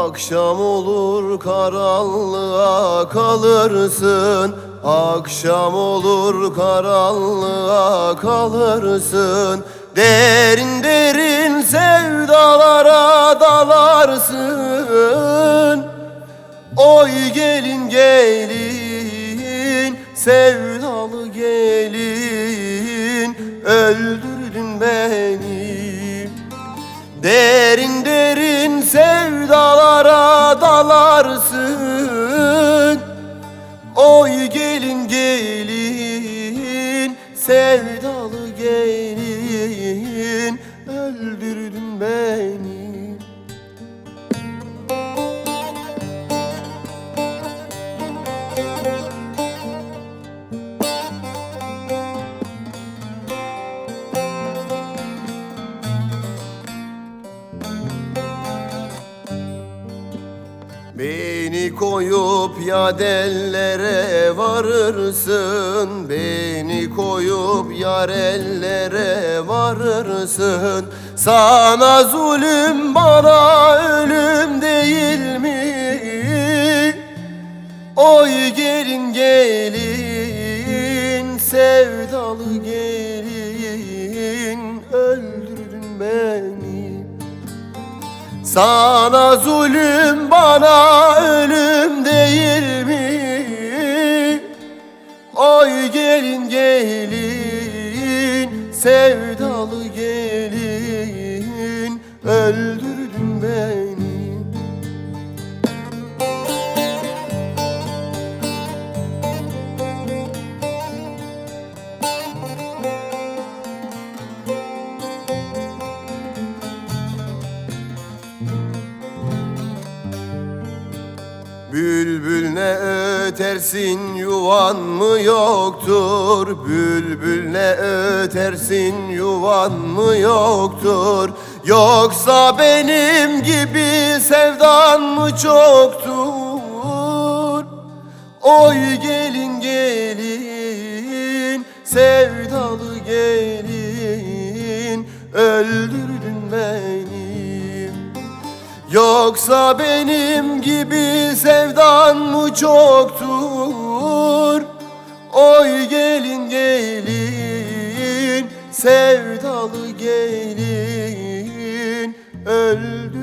Akşam olur karanlığa kalırsın, akşam olur karanlığa kalırsın. Derin derin sevdalara dalarsın. Oy gelin gelin, sevdalı gelin, öldürdün beni. Derin derin sevdalara dalarsın. Oy gelin gelin, sevdalı gelin, öldürdün beni. Beni koyup yadellere varırsın, beni koyup yar ellere varırsın. Sana zulüm bana ölüm değil mi? Oy gelin gelin, sevdalı gelin, öldürdün beni. Sana zulüm bana ölüm değil mi? Oy gelin gelin, sevdalı gelin, öldürdün beni. Bülbül ne ötersin, yuvan mı yoktur? Bülbül ne ötersin, yuvan mı yoktur? Yoksa benim gibi sevdan mı çoktur? Oy gelin gelin, sevdalı gelin, öldürdün beni. Yoksa benim gibi sevdan mı çoktur? Oy gelin gelin, sevdalı gelin, öldü.